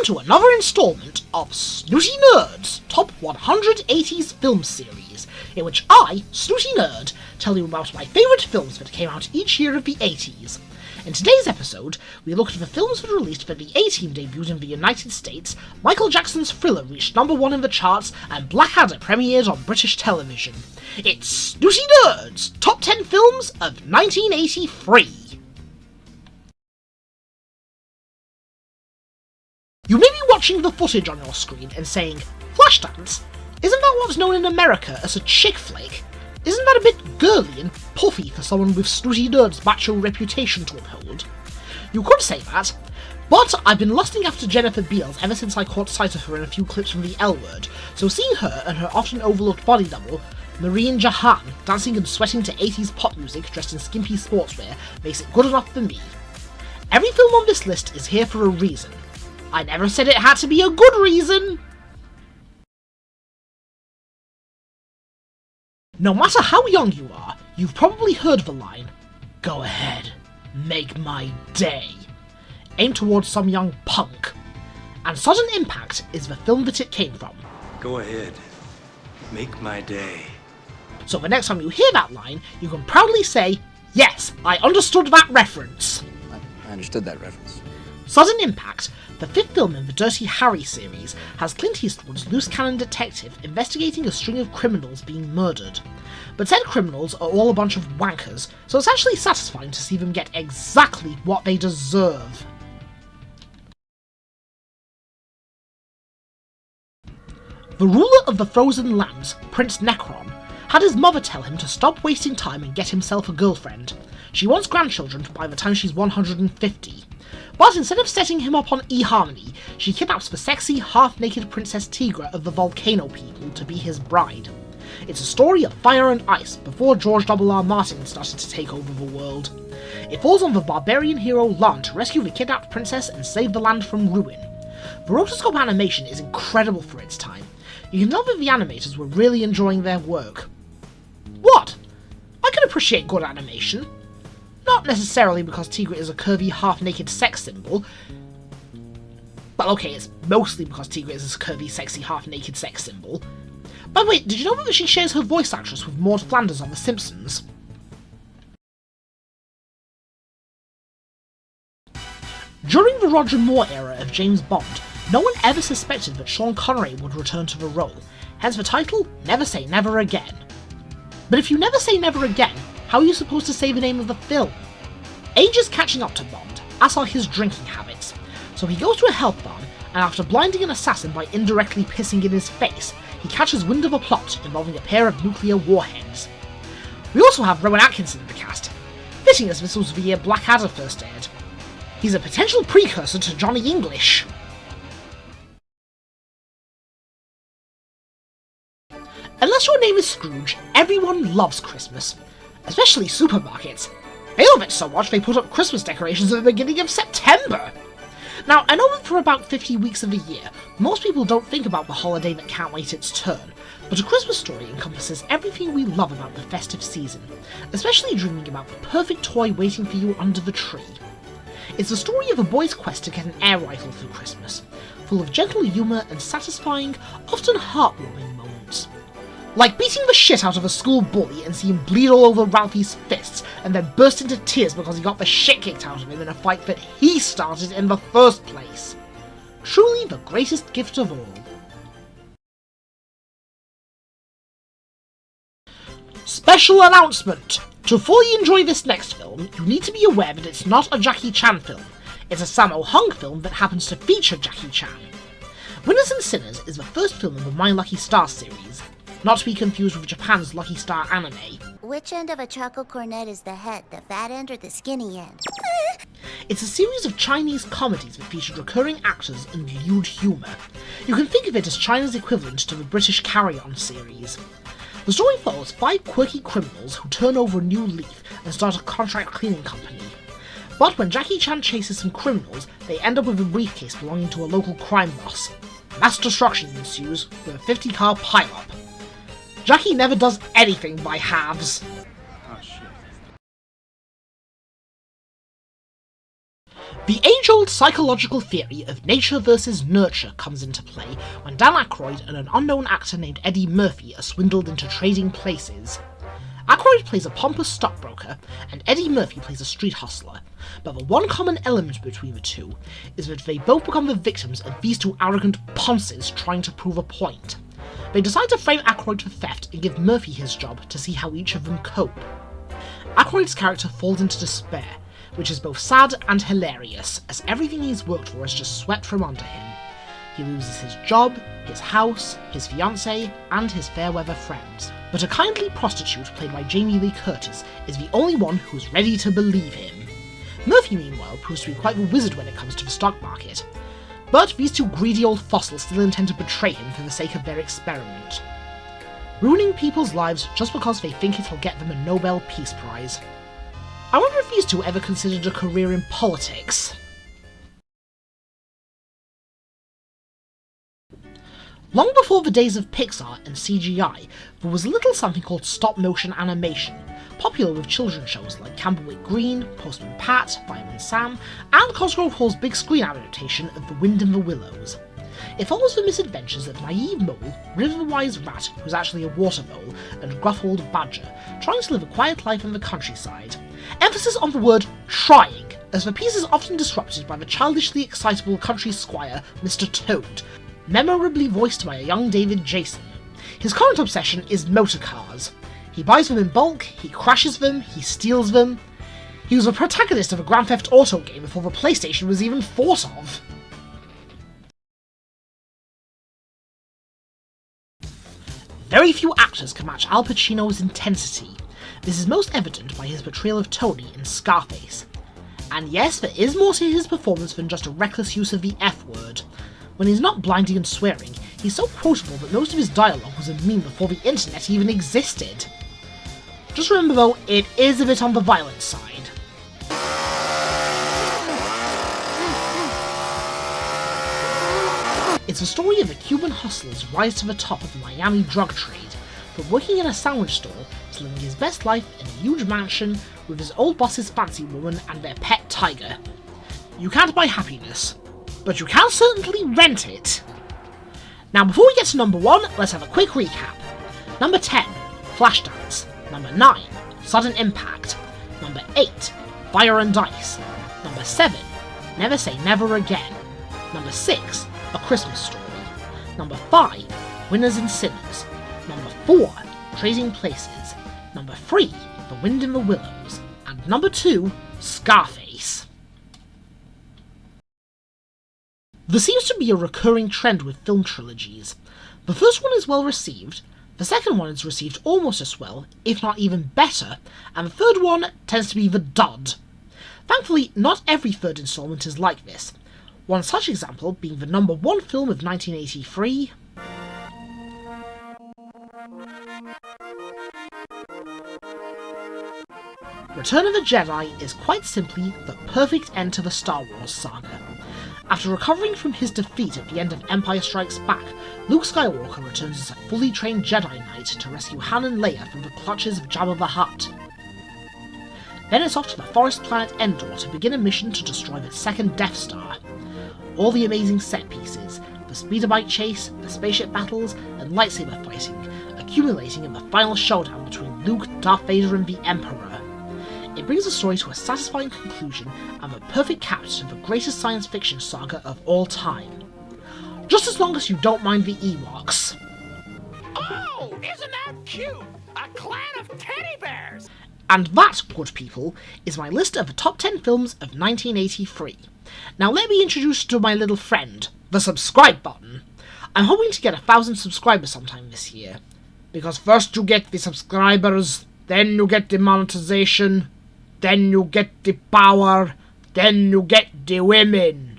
to another installment of Snooty Nerd's Top 100 80s Film Series, in which I, Snooty Nerd, tell you about my favourite films that came out each year of the 80s. In today's episode, we look at the films that were released when the A-Team debuted in the United States, Michael Jackson's Thriller reached #1 in the charts, and Blackadder premiered on British television. It's Snooty Nerd's Top 10 Films of 1983. You may be watching the footage on your screen and saying, Flashdance? Isn't that what's known in America as a chick flick? Isn't that a bit girly and puffy for someone with Snooty Nerd's macho reputation to uphold? You could say that, but I've been lusting after Jennifer Beals ever since I caught sight of her in a few clips from The L Word, so seeing her and her often overlooked body double, Marine Jahan, dancing and sweating to 80s pop music dressed in skimpy sportswear makes it good enough for me. Every film on this list is here for a reason. I never said it had to be a good reason! No matter how young you are, you've probably heard the line, "Go ahead, make my day," aimed towards some young punk. And Sudden Impact is the film that it came from. Go ahead, make my day. So the next time you hear that line, you can proudly say, yes, I understood that reference. I understood that reference. Sudden Impact, the fifth film in the Dirty Harry series, has Clint Eastwood's loose cannon detective investigating a string of criminals being murdered. But said criminals are all a bunch of wankers, so it's actually satisfying to see them get exactly what they deserve. The ruler of the Frozen Lands, Prince Necron, had his mother tell him to stop wasting time and get himself a girlfriend. She wants grandchildren by the time she's 150. But instead of setting him up on eHarmony, she kidnaps the sexy, half-naked Princess Tigra of the Volcano People to be his bride. It's a story of fire and ice before George R.R. Martin started to take over the world. It falls on the barbarian hero Lan to rescue the kidnapped princess and save the land from ruin. The rotoscope animation is incredible for its time. You can tell that the animators were really enjoying their work. What? I can appreciate good animation. Not necessarily because Tigra is a curvy, half-naked sex symbol. Well, okay, it's mostly because Tigra is a curvy, sexy, half-naked sex symbol. By the way, did you know that she shares her voice actress with Maud Flanders on The Simpsons? During the Roger Moore era of James Bond, no one ever suspected that Sean Connery would return to the role, hence the title, Never Say Never Again. But if you never say never again, how are you supposed to say the name of the film? Age is catching up to Bond, as are his drinking habits, so he goes to a health barn, and after blinding an assassin by indirectly pissing in his face, he catches wind of a plot involving a pair of nuclear warheads. We also have Rowan Atkinson in the cast, fitting as this was the year Blackadder first aired. He's a potential precursor to Johnny English. Unless your name is Scrooge, everyone loves Christmas. Especially supermarkets. They love it so much they put up Christmas decorations at the beginning of September! Now, I know that for about 50 weeks of the year, most people don't think about the holiday that can't wait its turn, but A Christmas Story encompasses everything we love about the festive season, especially dreaming about the perfect toy waiting for you under the tree. It's the story of a boy's quest to get an air rifle for Christmas, full of gentle humour and satisfying, often heartwarming moments. Like beating the shit out of a school bully and seeing him bleed all over Ralphie's fists, and then burst into tears because he got the shit kicked out of him in a fight that he started in the first place. Truly the greatest gift of all. Special announcement! To fully enjoy this next film, you need to be aware that it's not a Jackie Chan film. It's a Sammo Hung film that happens to feature Jackie Chan. Winners and Sinners is the first film in the My Lucky Star series, not to be confused with Japan's Lucky Star anime. Which end of a chocolate cornet is the head, the fat end or the skinny end? It's a series of Chinese comedies that featured recurring actors and lewd humour. You can think of it as China's equivalent to the British Carry On series. The story follows 5 quirky criminals who turn over a new leaf and start a contract cleaning company. But when Jackie Chan chases some criminals, they end up with a briefcase belonging to a local crime boss. Mass destruction ensues with a 50-car pile-up. Jackie never does anything by halves. The age-old psychological theory of nature versus nurture comes into play when Dan Aykroyd and an unknown actor named Eddie Murphy are swindled into trading places. Aykroyd plays a pompous stockbroker, and Eddie Murphy plays a street hustler, but the one common element between the two is that they both become the victims of these two arrogant ponces trying to prove a point. They decide to frame Aykroyd for theft and give Murphy his job to see how each of them cope. Aykroyd's character falls into despair, which is both sad and hilarious, as everything he's worked for is just swept from under him. He loses his job, his house, his fiancée, and his fair-weather friends. But a kindly prostitute, played by Jamie Lee Curtis, is the only one who's ready to believe him. Murphy, meanwhile, proves to be quite the wizard when it comes to the stock market. But these two greedy old fossils still intend to betray him for the sake of their experiment, ruining people's lives just because they think it'll get them a Nobel Peace Prize. I wonder if these two ever considered a career in politics. Long before the days of Pixar and CGI, there was a little something called stop-motion animation, popular with children's shows like Camberwick Green, Postman Pat, Fireman Sam, and Cosgrove Hall's big screen adaptation of The Wind in the Willows. It follows the misadventures of naive mole, river-wise rat who's actually a water vole, and gruff old badger, trying to live a quiet life in the countryside. Emphasis on the word trying, as the piece is often disrupted by the childishly excitable country squire, Mr. Toad, memorably voiced by a young David Jason. His current obsession is motor cars. He buys them in bulk, he crashes them, he steals them. He was a protagonist of a Grand Theft Auto game before the PlayStation was even thought of. Very few actors can match Al Pacino's intensity. This is most evident by his portrayal of Tony in Scarface. And yes, there is more to his performance than just a reckless use of the F-word. When he's not blinding and swearing, he's so quotable that most of his dialogue was a meme before the internet even existed. Just remember though, it is a bit on the violent side. It's the story of a Cuban hustler's rise to the top of the Miami drug trade, from working in a sandwich store to living his best life in a huge mansion with his old boss's fancy woman and their pet tiger. You can't buy happiness, but you can certainly rent it. Now before we get to number 1, let's have a quick recap. Number 10, Flashdance. Number 9, Sudden Impact. Number 8, Fire and Ice. Number 7, Never Say Never Again. Number 6, A Christmas Story. Number 5, Winners and Sinners. Number 4, Trading Places. Number 3, The Wind in the Willows. And number 2, Scarface. There seems to be a recurring trend with film trilogies. The first one is well received, the second one is received almost as well, if not even better, and the third one tends to be the dud. Thankfully, not every third installment is like this. One such example being the number 1 film of 1983, Return of the Jedi is quite simply the perfect end to the Star Wars saga. After recovering from his defeat at the end of Empire Strikes Back, Luke Skywalker returns as a fully trained Jedi Knight to rescue Han and Leia from the clutches of Jabba the Hutt. Then it's off to the forest planet Endor to begin a mission to destroy the second Death Star. All the amazing set pieces, the speeder bike chase, the spaceship battles, and lightsaber fighting, accumulating in the final showdown between Luke, Darth Vader, and the Emperor. It brings the story to a satisfying conclusion and the perfect cap to the greatest science fiction saga of all time. Just as long as you don't mind the Ewoks. Oh, isn't that cute? A clan of teddy bears! And that, good people, is my list of the top 10 films of 1983. Now let me introduce you to my little friend, the subscribe button. I'm hoping to get 1,000 subscribers sometime this year. Because first you get the subscribers, then you get the monetization, then you get the power, then you get the women.